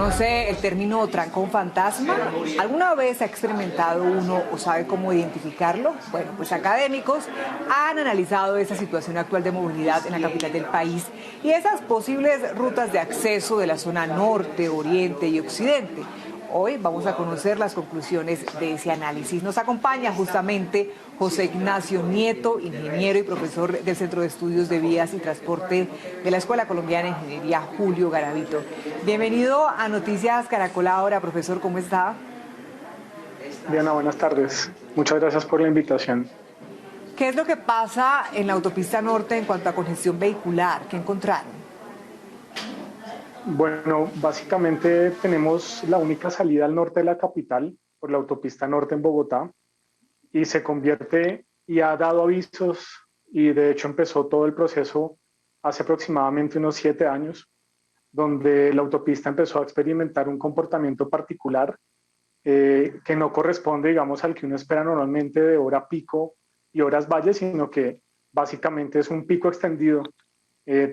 ¿Conoce el término trancón fantasma? ¿Alguna vez ha experimentado uno o sabe cómo identificarlo? Bueno, pues académicos han analizado esa situación actual de movilidad en la capital del país y esas posibles rutas de acceso de la zona norte, oriente y occidente. Hoy vamos a conocer las conclusiones de ese análisis. Nos acompaña justamente José Ignacio Nieto, ingeniero y profesor del Centro de Estudios de Vías y Transporte de la Escuela Colombiana de Ingeniería Julio Garavito. Bienvenido a Noticias Caracol Ahora, profesor, ¿cómo está? Diana, buenas tardes. Muchas gracias por la invitación. ¿Qué es lo que pasa en la autopista norte en cuanto a congestión vehicular? ¿Qué encontraron? Bueno, básicamente tenemos la única salida al norte de la capital por la autopista norte en Bogotá y se convierte y ha dado avisos y de hecho empezó todo el proceso hace aproximadamente unos 7 años, donde la autopista empezó a experimentar un comportamiento particular que no corresponde, digamos, al que uno espera normalmente de hora pico y horas valle, sino que básicamente es un pico extendido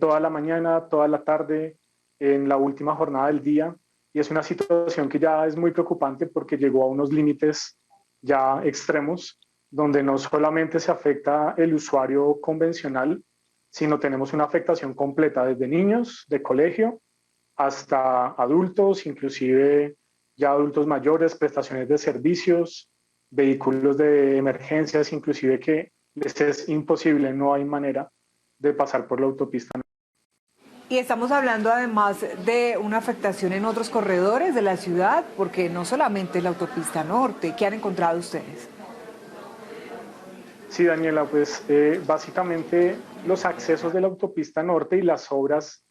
toda la mañana, toda la tarde, en la última jornada del día, y es una situación que ya es muy preocupante porque llegó a unos límites ya extremos, donde no solamente se afecta el usuario convencional, sino tenemos una afectación completa desde niños de colegio hasta adultos, inclusive ya adultos mayores, prestaciones de servicios, vehículos de emergencias, inclusive que les es imposible, no hay manera de pasar por la autopista. Y estamos hablando además de una afectación en otros corredores de la ciudad, porque no solamente la autopista norte. ¿Qué han encontrado ustedes? Sí, Daniela, pues básicamente los accesos de la autopista norte y las obras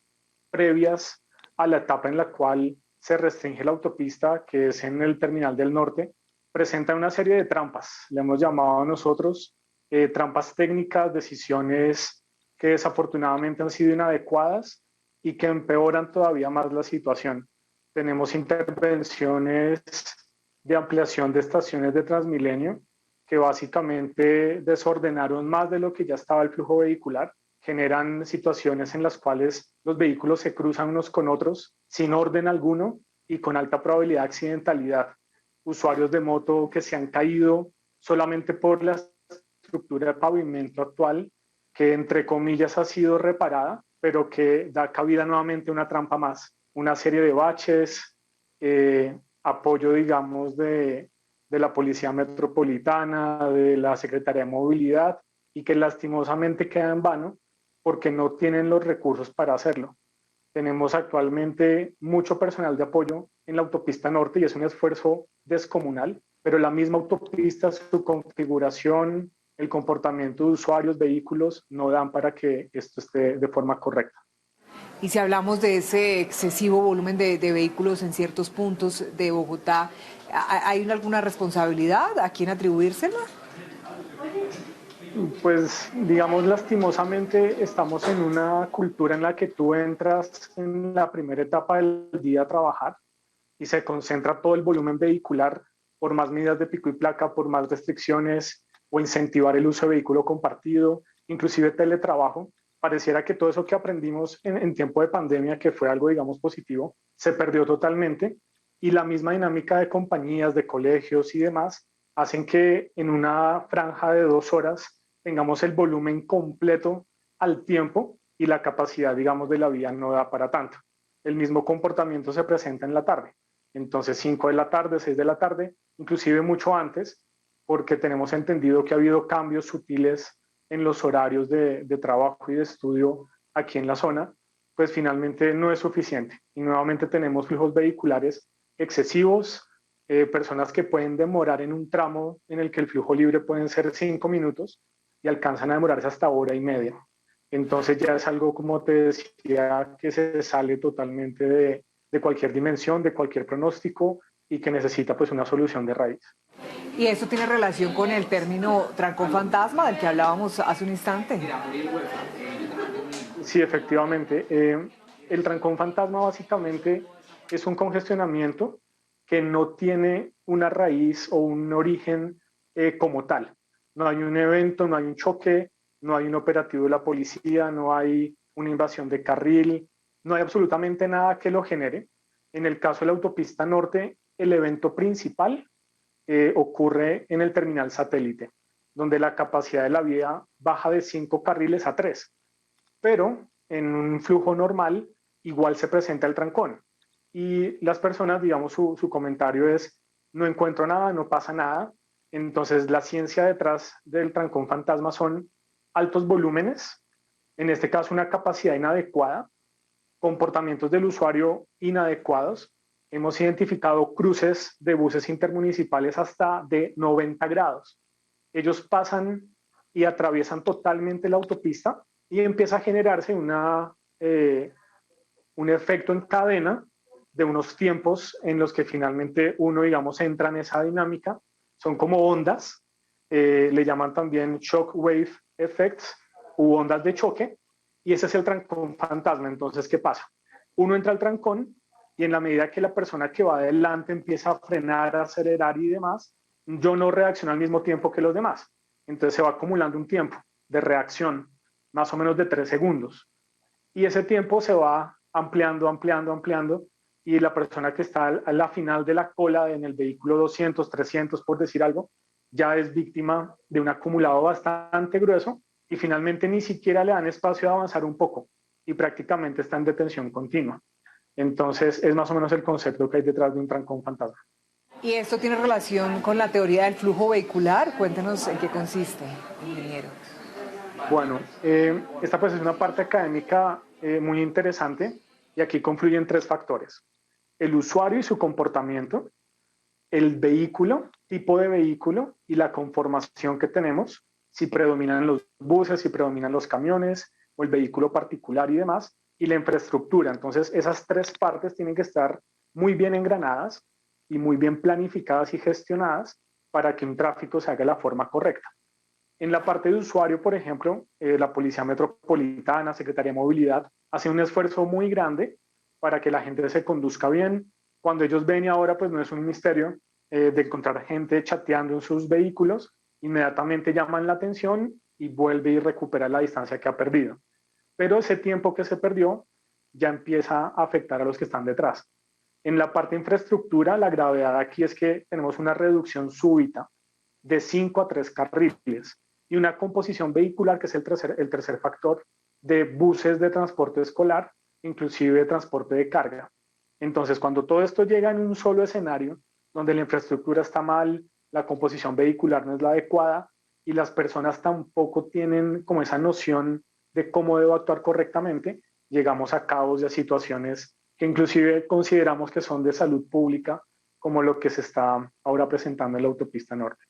previas a la etapa en la cual se restringe la autopista, que es en el terminal del norte, presentan una serie de trampas, le hemos llamado nosotros trampas técnicas, decisiones que desafortunadamente han sido inadecuadas y que empeoran todavía más la situación. Tenemos intervenciones de ampliación de estaciones de Transmilenio que básicamente desordenaron más de lo que ya estaba el flujo vehicular, generan situaciones en las cuales los vehículos se cruzan unos con otros sin orden alguno y con alta probabilidad de accidentalidad. Usuarios de moto que se han caído solamente por la estructura de pavimento actual, que entre comillas ha sido reparada, pero que da cabida nuevamente a una trampa más, una serie de baches, apoyo, digamos, de la Policía Metropolitana, de la Secretaría de Movilidad, y que lastimosamente queda en vano porque no tienen los recursos para hacerlo. Tenemos actualmente mucho personal de apoyo en la autopista norte y es un esfuerzo descomunal, pero la misma autopista, su configuración, el comportamiento de usuarios, vehículos, no dan para que esto esté de forma correcta. Y si hablamos de ese excesivo volumen de vehículos en ciertos puntos de Bogotá, ¿hay alguna responsabilidad? ¿A quién atribuírsela? Pues digamos, lastimosamente estamos en una cultura en la que tú entras en la primera etapa del día a trabajar y se concentra todo el volumen vehicular por más medidas de pico y placa, por más restricciones o incentivar el uso de vehículo compartido, inclusive teletrabajo. Pareciera que todo eso que aprendimos en tiempo de pandemia, que fue algo, digamos, positivo, se perdió totalmente y la misma dinámica de compañías, de colegios y demás hacen que en una franja de 2 horas tengamos el volumen completo al tiempo y la capacidad, digamos, de la vía no da para tanto. El mismo comportamiento se presenta en la tarde. Entonces, 5 de la tarde, 6 de la tarde, inclusive mucho antes, porque tenemos entendido que ha habido cambios sutiles en los horarios de trabajo y de estudio aquí en la zona, pues finalmente no es suficiente. Y nuevamente tenemos flujos vehiculares excesivos, personas que pueden demorar en un tramo en el que el flujo libre pueden ser 5 minutos y alcanzan a demorarse hasta hora y media. Entonces ya es algo, como te decía, que se sale totalmente de cualquier dimensión, de cualquier pronóstico y que necesita pues una solución de raíz. Y eso tiene relación con el término trancón fantasma del que hablábamos hace un instante. Sí, efectivamente. El trancón fantasma básicamente es un congestionamiento que no tiene una raíz o un origen como tal. No hay un evento, no hay un choque, no hay un operativo de la policía, no hay una invasión de carril, no hay absolutamente nada que lo genere, En el caso de la autopista norte, el evento principal ocurre en el terminal satélite, donde la capacidad de la vía baja de 5 carriles a 3, pero en un flujo normal igual se presenta el trancón. Y las personas, digamos, su comentario es, no encuentro nada, no pasa nada. Entonces, la ciencia detrás del trancón fantasma son altos volúmenes, en este caso una capacidad inadecuada, comportamientos del usuario inadecuados. Hemos identificado cruces de buses intermunicipales hasta de 90 grados. Ellos pasan y atraviesan totalmente la autopista y empieza a generarse un efecto en cadena de unos tiempos en los que finalmente uno, digamos, entra en esa dinámica. Son como ondas, le llaman también shock wave effects u ondas de choque, y ese es el trancón fantasma. Entonces, ¿qué pasa? Uno entra al trancón y en la medida que la persona que va adelante empieza a frenar, a acelerar y demás, yo no reacciono al mismo tiempo que los demás. Entonces se va acumulando un tiempo de reacción, más o menos de 3 segundos. Y ese tiempo se va ampliando, ampliando, ampliando, y la persona que está a la final de la cola en el vehículo 200, 300, por decir algo, ya es víctima de un acumulado bastante grueso y finalmente ni siquiera le dan espacio de avanzar un poco y prácticamente está en detención continua. Entonces es más o menos el concepto que hay detrás de un trancón fantasma. ¿Y esto tiene relación con la teoría del flujo vehicular? Cuéntenos en qué consiste, ingeniero. Bueno, esta pues es una parte académica muy interesante y aquí confluyen 3 factores. El usuario y su comportamiento, el vehículo, tipo de vehículo y la conformación que tenemos, si predominan los buses, si predominan los camiones o el vehículo particular y demás, y la infraestructura. Entonces, esas 3 partes tienen que estar muy bien engranadas y muy bien planificadas y gestionadas para que un tráfico se haga de la forma correcta. En la parte de usuario, por ejemplo, la Policía Metropolitana, Secretaría de Movilidad, hace un esfuerzo muy grande para que la gente se conduzca bien. Cuando ellos ven, y ahora pues no es un misterio, de encontrar gente chateando en sus vehículos, inmediatamente llaman la atención y vuelve y recupera la distancia que ha perdido. Pero ese tiempo que se perdió ya empieza a afectar a los que están detrás. En la parte de infraestructura, la gravedad aquí es que tenemos una reducción súbita de 5 a 3 carriles y una composición vehicular, que es el tercer factor, de buses de transporte escolar, inclusive de transporte de carga. Entonces, cuando todo esto llega en un solo escenario, donde la infraestructura está mal, la composición vehicular no es la adecuada y las personas tampoco tienen como esa noción de cómo debo actuar correctamente, llegamos a caos y a situaciones que inclusive consideramos que son de salud pública, como lo que se está ahora presentando en la autopista norte.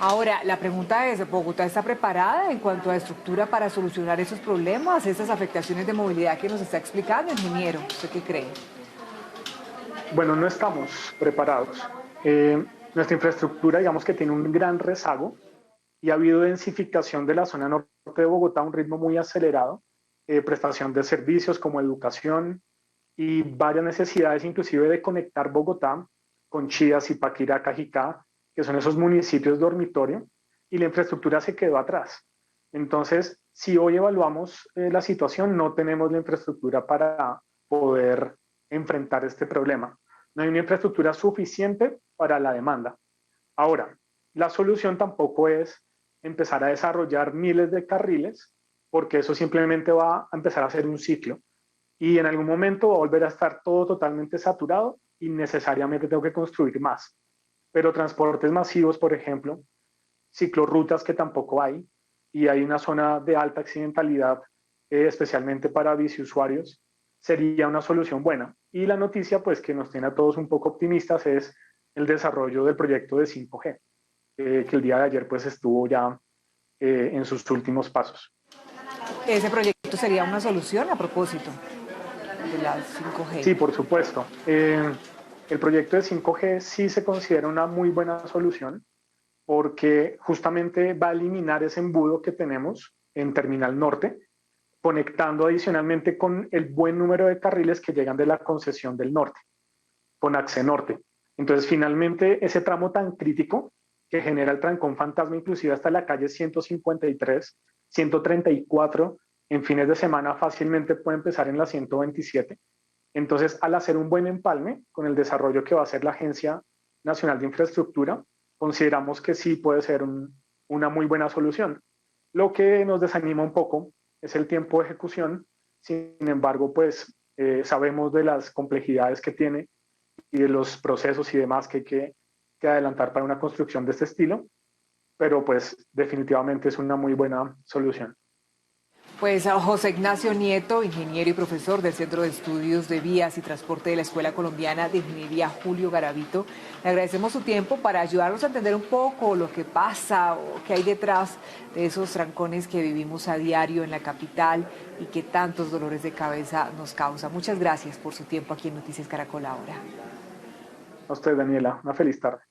Ahora, la pregunta es, ¿Bogotá está preparada en cuanto a estructura para solucionar esos problemas, esas afectaciones de movilidad que nos está explicando, ingeniero? ¿Usted qué cree? Bueno, no estamos preparados. Nuestra infraestructura, digamos que tiene un gran rezago y ha habido densificación de la zona norte de Bogotá a un ritmo muy acelerado, prestación de servicios como educación y varias necesidades inclusive de conectar Bogotá con Chía, Zipaquirá, Cajicá, que son esos municipios dormitorio, y la infraestructura se quedó atrás. Entonces, si hoy evaluamos la situación, no tenemos la infraestructura para poder enfrentar este problema. No hay una infraestructura suficiente para la demanda. Ahora, la solución tampoco es empezar a desarrollar miles de carriles, porque eso simplemente va a empezar a ser un ciclo. Y en algún momento va a volver a estar todo totalmente saturado y necesariamente tengo que construir más. Pero transportes masivos, por ejemplo, ciclorrutas que tampoco hay, y hay una zona de alta accidentalidad, especialmente para biciusuarios, sería una solución buena. Y la noticia, pues, que nos tiene a todos un poco optimistas es el desarrollo del proyecto de 5G, que el día de ayer, pues, estuvo ya en sus últimos pasos. ¿Ese proyecto sería una solución a propósito de la 5G? Sí, por supuesto. El proyecto de 5G sí se considera una muy buena solución porque justamente va a eliminar ese embudo que tenemos en Terminal Norte, conectando adicionalmente con el buen número de carriles que llegan de la concesión del norte, con Axe Norte. Entonces, finalmente, ese tramo tan crítico que genera el trancón fantasma, inclusive hasta la calle 153, 134, en fines de semana fácilmente puede empezar en la 127, Entonces, al hacer un buen empalme con el desarrollo que va a hacer la Agencia Nacional de Infraestructura, consideramos que sí puede ser una muy buena solución. Lo que nos desanima un poco es el tiempo de ejecución. Sin embargo, pues sabemos de las complejidades que tiene y de los procesos y demás que hay que adelantar para una construcción de este estilo, pero pues definitivamente es una muy buena solución. Pues a José Ignacio Nieto, ingeniero y profesor del Centro de Estudios de Vías y Transporte de la Escuela Colombiana de Ingeniería Julio Garavito, le agradecemos su tiempo para ayudarnos a entender un poco lo que pasa o qué hay detrás de esos trancones que vivimos a diario en la capital y que tantos dolores de cabeza nos causa. Muchas gracias por su tiempo aquí en Noticias Caracol Ahora. A usted, Daniela, una feliz tarde.